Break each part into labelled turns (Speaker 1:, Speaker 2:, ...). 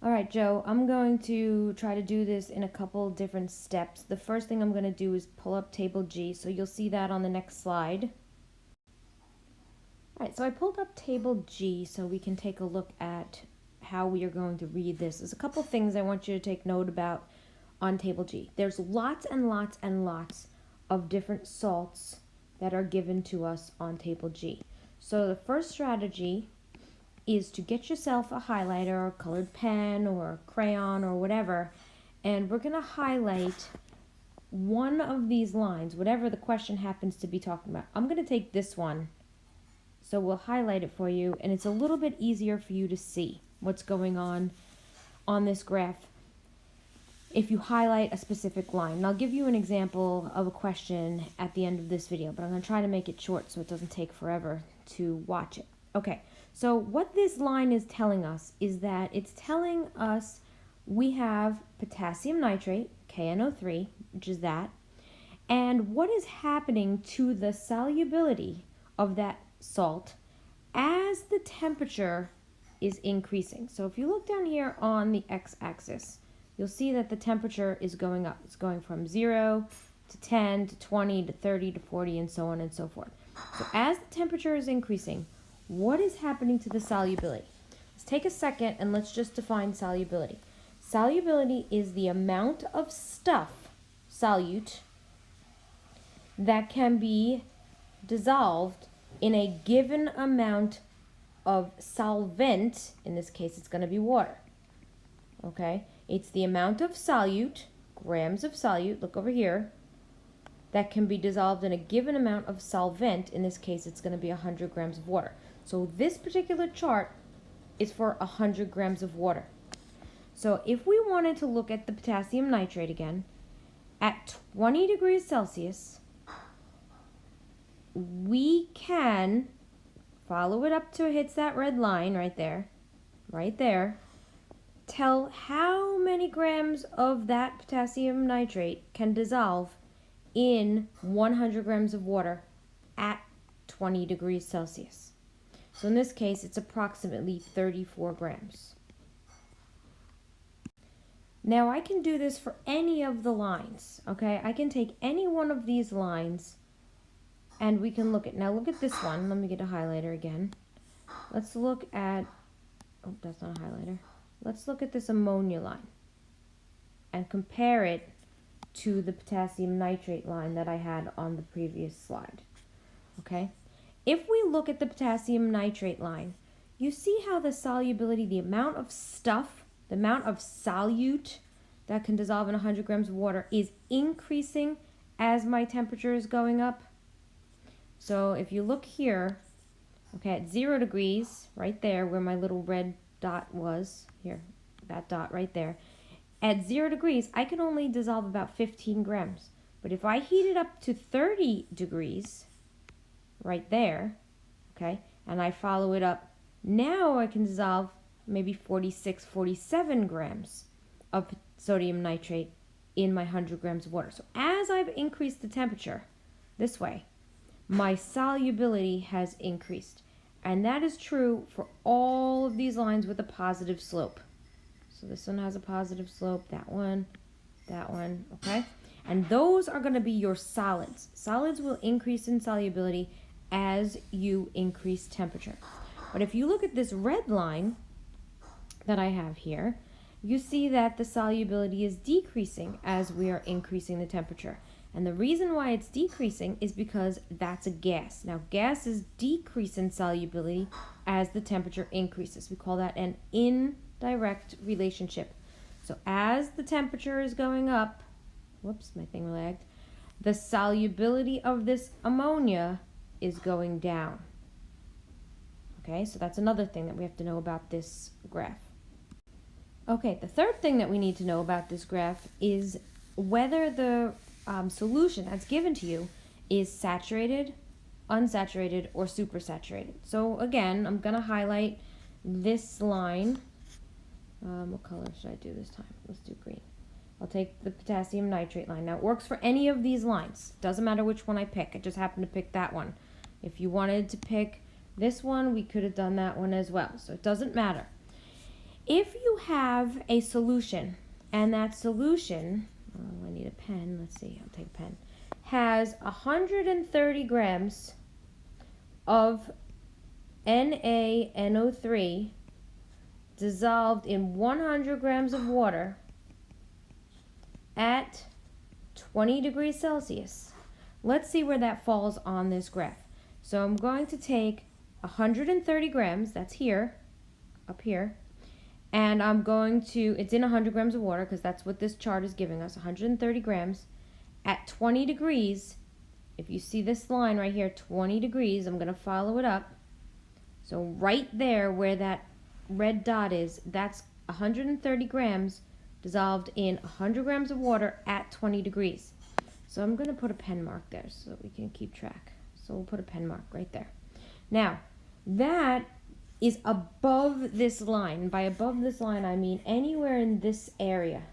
Speaker 1: All right, Joe, I'm going to try to do this in a couple different steps. The first thing I'm going to do is pull up table G, so you'll see that on the next slide. All right, so I pulled up table G so we can take a look at how we are going to read this. There's a couple things I want you to take note about on table G. There's lots and lots and lots of different salts that are given to us on table G. So the first strategy is to get yourself a highlighter or a colored pen or a crayon or whatever, and we're going to highlight one of these lines, whatever the question happens to be talking about. I'm going to take this one, so we'll highlight it for you, and it's a little bit easier for you to see what's going on this graph if you highlight a specific line. And I'll give you an example of a question at the end of this video, but I'm going to try to make it short so it doesn't take forever to watch it. Okay, so what this line is telling us is that it's telling us we have potassium nitrate, KNO3, which is that, and what is happening to the solubility of that salt as the temperature is increasing. So if you look down here on the x-axis, you'll see that the temperature is going up. It's going from 0 to 10 to 20 to 30 to 40 and so on and so forth. So as the temperature is increasing, what is happening to the solubility? Let's take a second and let's just define solubility. Solubility is the amount of stuff, solute, that can be dissolved in a given amount of solvent. In this case, it's going to be water. Okay? It's the amount of solute, grams of solute, look over here, that can be dissolved in a given amount of solvent. In this case, it's going to be 100 grams of water. So this particular chart is for 100 grams of water. So if we wanted to look at the potassium nitrate again, at 20 degrees Celsius, we can follow it up till it hits that red line right there, tell how many grams of that potassium nitrate can dissolve in 100 grams of water at 20 degrees Celsius. So in this case, it's approximately 34 grams. Now I can do this for any of the lines, okay? I can take any one of these lines and we can look at, now look at this one. Let me get a highlighter again. Let's look at, oh, that's not a highlighter. Let's look at this ammonia line and compare it to the potassium nitrate line that I had on the previous slide, okay? If we look at the potassium nitrate line, you see how the solubility, the amount of stuff, the amount of solute that can dissolve in 100 grams of water is increasing as my temperature is going up. So if you look here, okay, at 0 degrees, right there where my little red dot was, here, that dot right there, at 0 degrees, I can only dissolve about 15 grams. But if I heat it up to 30 degrees, right there, okay, and I follow it up, now I can dissolve maybe 46, 47 grams of sodium nitrate in my 100 grams of water. So as I've increased the temperature this way, my solubility has increased. And that is true for all of these lines with a positive slope. So this one has a positive slope, that one, okay? And those are going to be your solids. Solids will increase in solubility as you increase temperature. But if you look at this red line that I have here, you see that the solubility is decreasing as we are increasing the temperature. And the reason why it's decreasing is because that's a gas. Now, gases decrease in solubility as the temperature increases. We call that an indirect relationship. So as the temperature is going up, whoops, my thing lagged, the solubility of this ammonia is going down. Okay, so that's another thing that we have to know about this graph. Okay, the third thing that we need to know about this graph is whether the solution that's given to you is saturated, unsaturated, or supersaturated. So again, I'm going to highlight this line. What color should I do this time? Let's do green. I'll take the potassium nitrate line. Now, it works for any of these lines. Doesn't matter which one I pick. I just happen to pick that one. If you wanted to pick this one, we could have done that one as well. So it doesn't matter. If you have a solution, and that solution, I need a pen, let's see, I'll take a pen, has 130 grams of NaNO3 dissolved in 100 grams of water at 20 degrees Celsius. Let's see where that falls on this graph. So I'm going to take 130 grams, that's here, up here, and I'm going to, it's in 100 grams of water because that's what this chart is giving us, 130 grams at 20 degrees. If you see this line right here, 20 degrees, I'm going to follow it up. So right there where that red dot is, that's 130 grams dissolved in 100 grams of water at 20 degrees. So I'm going to put a pen mark there so that we can keep track. So we'll put a pen mark right there. Now, that is above this line. By above this line, I mean anywhere in this area.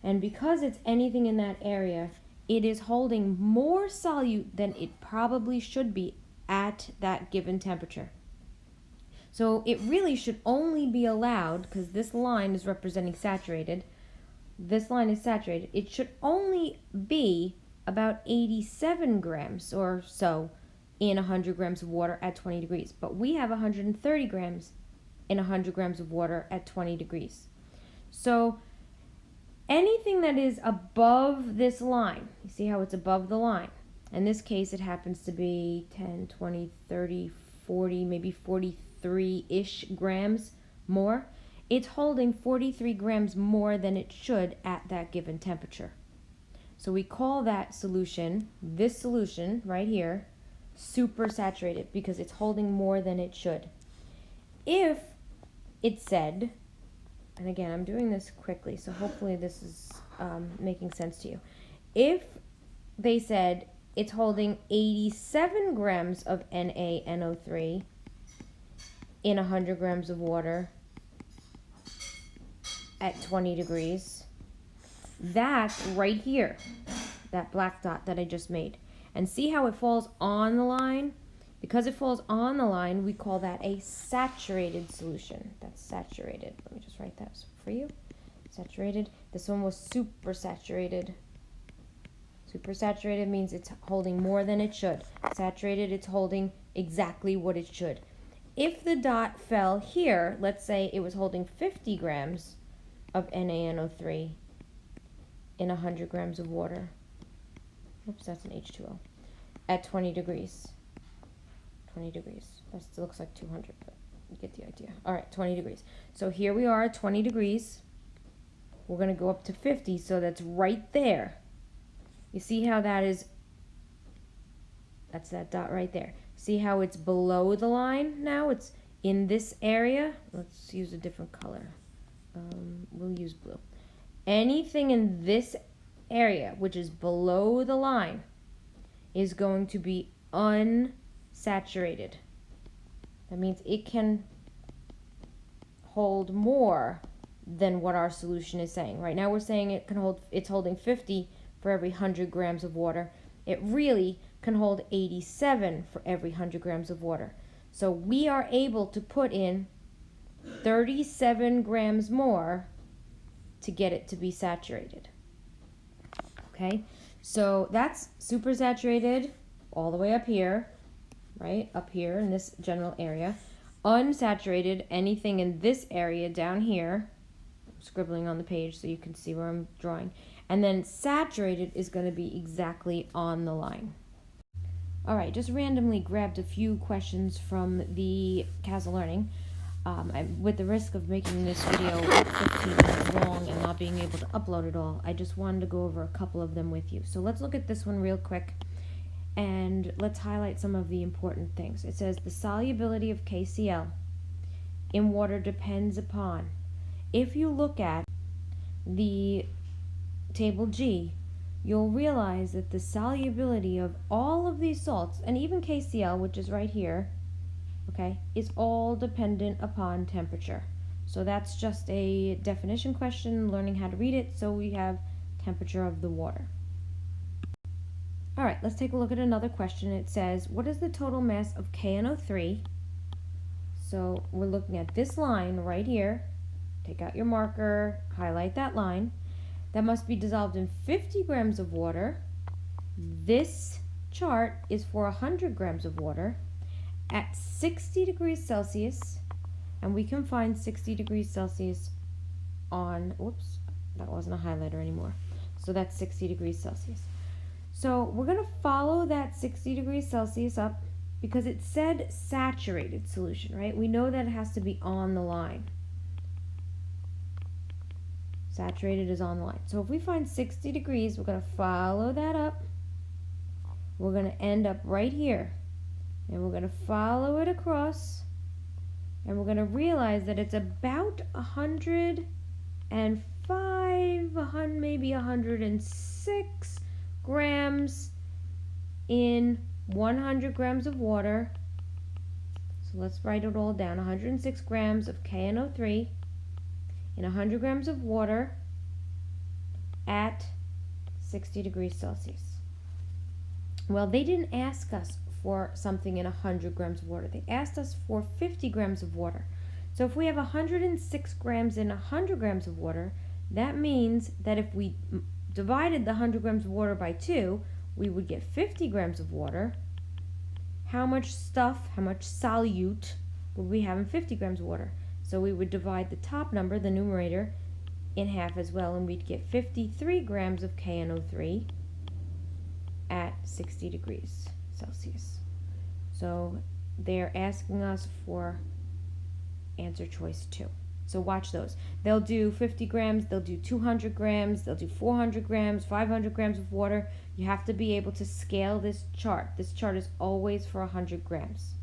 Speaker 1: And because it's anything in that area, it is holding more solute than it probably should be at that given temperature. So it really should only be allowed, because this line is representing saturated, this line is saturated, it should only be about 87 grams or so in 100 grams of water at 20 degrees. But we have 130 grams in 100 grams of water at 20 degrees. So anything that is above this line, you see how it's above the line? In this case, it happens to be 10, 20, 30, 40, maybe 43-ish grams more. It's holding 43 grams more than it should at that given temperature. So we call that solution, this solution right here, supersaturated because it's holding more than it should. If it said, and again, I'm doing this quickly, so hopefully this is making sense to you. If they said it's holding 87 grams of NaNO3 in 100 grams of water at 20 degrees, that's right here, that black dot that I just made. And see how it falls on the line? Because it falls on the line, we call that a saturated solution. That's saturated. Let me just write that for you. Saturated. This one was supersaturated. Supersaturated means it's holding more than it should. Saturated, it's holding exactly what it should. If the dot fell here, let's say it was holding 50 grams of NaNO3 in 100 grams of water. Oops, that's an H2O. At 20 degrees. 20 degrees. That still looks like 200, but you get the idea. All right, 20 degrees. So here we are at 20 degrees. We're going to go up to 50, so that's right there. You see how that is? That's that dot right there. See how it's below the line now? It's in this area. Let's use a different color. We'll use blue. Anything in this area, which is below the line, is going to be unsaturated. That means it can hold more than what our solution is saying. Right now we're saying it's holding 50 for every 100 grams of water. It really can hold 87 for every 100 grams of water. So we are able to put in 37 grams more to get it to be saturated. Okay, so that's supersaturated all the way up here, right? Up here in this general area. Unsaturated, anything in this area down here. I'm scribbling on the page so you can see where I'm drawing. And then saturated is going to be exactly on the line. All right, just randomly grabbed a few questions from the CASA Learning. With the risk of making this video 15 minutes long and not being able to upload it all, I just wanted to go over a couple of them with you. So let's look at this one real quick and let's highlight some of the important things. It says the solubility of KCl in water depends upon. If you look at the table G, you'll realize that the solubility of all of these salts, and even KCl, which is right here, okay, is all dependent upon temperature. So that's just a definition question, learning how to read it, so we have temperature of the water. All right, let's take a look at another question. It says, what is the total mass of KNO3? So we're looking at this line right here. Take out your marker, highlight that line. That must be dissolved in 50 grams of water. This chart is for 100 grams of water at 60 degrees Celsius, and we can find 60 degrees Celsius on, whoops, that wasn't a highlighter anymore. So that's 60 degrees Celsius. So we're going to follow that 60 degrees Celsius up because it said saturated solution, right? We know that it has to be on the line. Saturated is on the line. So if we find 60 degrees, we're going to follow that up. We're going to end up right here. And we're going to follow it across. And we're going to realize that it's about 105, maybe 106 grams in 100 grams of water. So let's write it all down. 106 grams of KNO3 in 100 grams of water at 60 degrees Celsius. Well, they didn't ask us for something in 100 grams of water. They asked us for 50 grams of water. So if we have 106 grams in 100 grams of water, that means that if we divided the 100 grams of water by 2, we would get 50 grams of water. How much solute would we have in 50 grams of water? So we would divide the top number, the numerator, in half as well, and we'd get 53 grams of KNO3 at 60 degrees Celsius. So they're asking us for answer choice 2. So watch those. They'll do 50 grams, they'll do 200 grams, they'll do 400 grams, 500 grams of water. You have to be able to scale this chart. This chart is always for 100 grams.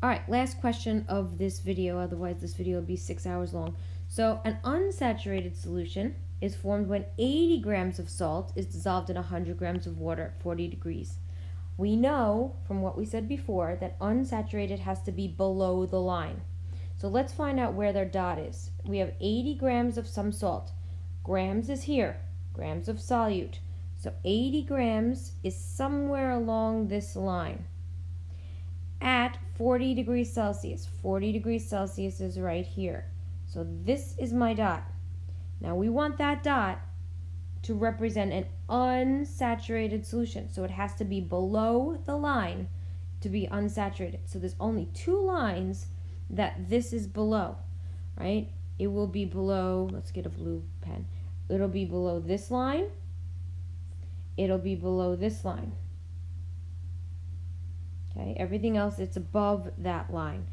Speaker 1: All right, last question of this video, otherwise this video will be 6 hours long. So an unsaturated solution is formed when 80 grams of salt is dissolved in 100 grams of water at 40 degrees. We know from what we said before that unsaturated has to be below the line. So let's find out where their dot is. We have 80 grams of some salt. Grams is here, grams of solute. So 80 grams is somewhere along this line at 40 degrees Celsius. 40 degrees Celsius is right here. So this is my dot. Now we want that dot to represent an unsaturated solution. So it has to be below the line to be unsaturated. So there's only 2 lines that this is below, right? It will be below, let's get a blue pen. It'll be below this line. It'll be below this line. Okay, everything else, it's above that line.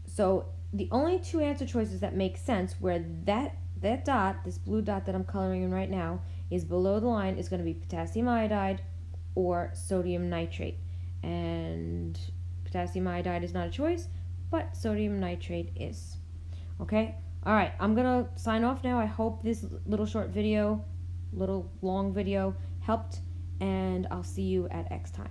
Speaker 1: So the only 2 answer choices that make sense where that dot, this blue dot that I'm coloring in right now, is below the line is going to be potassium iodide or sodium nitrate. And potassium iodide is not a choice, but sodium nitrate is. Okay? All right, I'm going to sign off now. I hope this little short video, little long video helped, and I'll see you at X time.